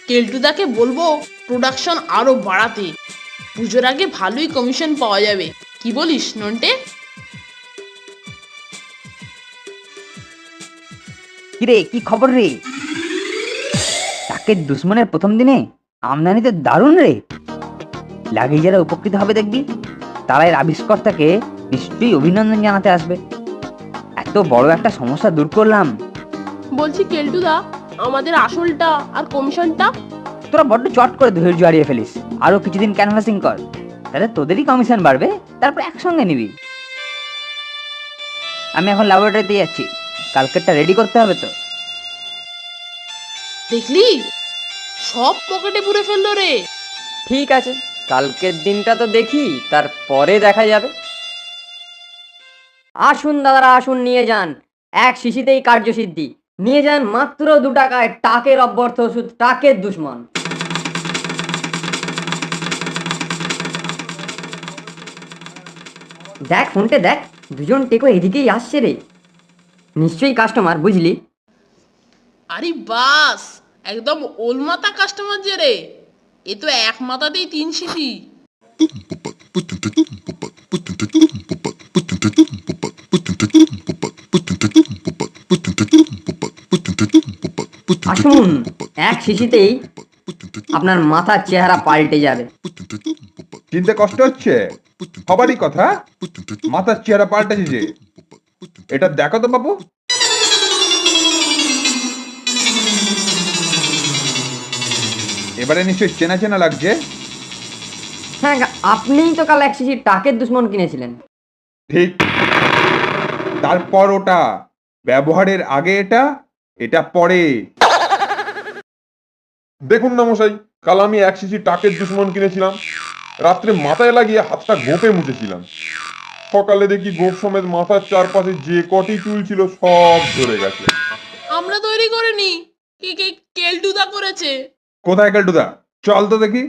কেলটুদাকে বলবো প্রোডাকশন আরো বাড়াতে। পুজোর আগে ভালোই কমিশন পাওয়া যাবে, কি বলিস নন্টে? কিরে, কি খবর রে? টাকের দুশ্মনের প্রথম দিনে আমদানিতে দারুণ রে। লাগিয়ে যারা উপকৃত হবে দেখবি, তারা এর আবিষ্কর্তাকে নিশ্চয়ই অভিনন্দন জানাতে আসবে। এত বড় একটা সমস্যা দূর করলাম। বলছি কেলটুদা, আমাদের আসলটা আর কমিশনটা? তোরা বড্ড চট করে ধৈর্য হারিয়ে ফেলিস। আরো কিছুদিন ক্যানভাসিং কর, তাহলে তোদেরই কমিশন বাড়বে, তারপর একসঙ্গে নিবি। আমি এখন ল্যাবরেটরিতে যাচ্ছি, কালকেরটা রেডি করতে হবে তো। দেখলি, সব পকেটে পুরে ফেললো রে। ঠিক আছে, কালকের দিনটা তো দেখি, তারপরে দেখা যাবে। আসুন দাদারা, আসুন, নিয়ে যান। এক শিশিতেই কার্যসিদ্ধি। নিয়ে যান মাত্র 2 টাকায় টাকের অব্যর্থ ওষুধ, টাকের দুশ্মন। দেখ ফোনটে দেখ, দুজন টেকো এদিকেই আসছে রে। নিশ্চয়ই কাস্টমার, বুঝলি? আরে বাস, একদম ওলমাতা কাস্টমার যে রে। এ তো এক মাথাতেই 3 শিশি। আসুন, এক শিশিতেই আপনার মাথার চেহারা পাল্টে যাবে। চিনতে কষ্ট হচ্ছে? হবারই কথা, মাথার চেহারা পাল্টেছে যে। এটা দেখো তো বাবু। এবারে নিশ্চয়ই চেনা চেনা লাগছে। হ্যাঁ, আপনিই তো কাল এক শিশি টাকের দুশ্মন কিনেছিলেন। ঠিক, তারপর ওটা ব্যবহারের আগে, এটা এটা পরে। দেখুন না মশাই, কাল আমি 1 শিশি টাকের দুশ্মন কিনেছিলাম। রাত্রে মাথায় লাগিয়ে হাতটা গোপে মুছেছিলাম। সকালে দেখি গোপ সমেত মাথার চারপাশে যে কটি চুল ছিল সব ধরে গেছে। আমরা তৈরি করিনি, কেলটুদা করেছে। কোথায় কেলটুদা? চল তো দেখি।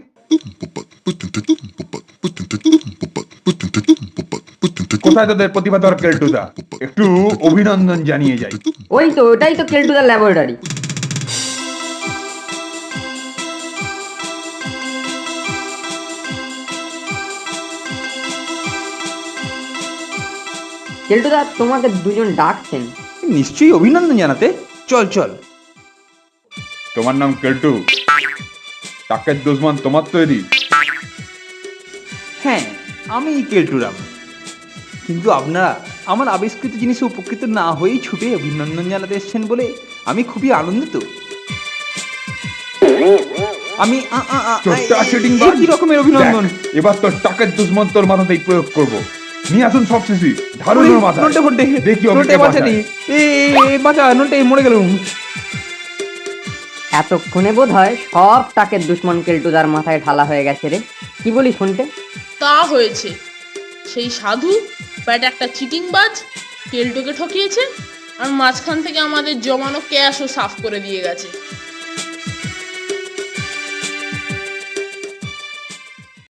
কোথায় তোদের প্রতিভাধর কেলটুদা? একটু অভিনন্দন জানিয়ে যাই। ওই তো, ওটাই তো কেলটুদার ল্যাবরেটরি। কেলটুদা, তোমাকে দুজন ডাকছেন। নিশ্চয়ই অভিনন্দন জানাতে। চল চল। তোমার নাম কেলটু? টাকের দুশ্মন তোমার তৈরি? হ্যাঁ, আমি কেলটুরাম। কিন্তু আপনারা আমার আবিষ্কৃত জিনিসে উপকৃত না হয়েই ছুটে অভিনন্দন জানাতে এসেছেন বলে আমি খুবই আনন্দিত। আমি কি রকমের অভিনন্দন? দেখ, এবার তোর টাকের দুশ্মন তোর মাথাতেই প্রয়োগ করব। নিয়ে আসুন সব শিশি, ধারুন ওর মাথা। নন্টে ফন্টে, দেখি নন্টে বাঁচাটি। বাঁচা নন্টে, মরে গেলুম। এতক্ষণে বোধ হয় সব টাকের দুশ্মন কেলটুদার মাথায় ঢালা হয়ে গেছে রে। কি বলি শুনতে? তা হয়েছে। সেই সাধু ব্যাট একটা চিটিংবাজ কেলটুকে ঠকিয়েছে, আর মাঝখান থেকে আমাদের জমানো ক্যাশও সাফ করে দিয়ে গেছে।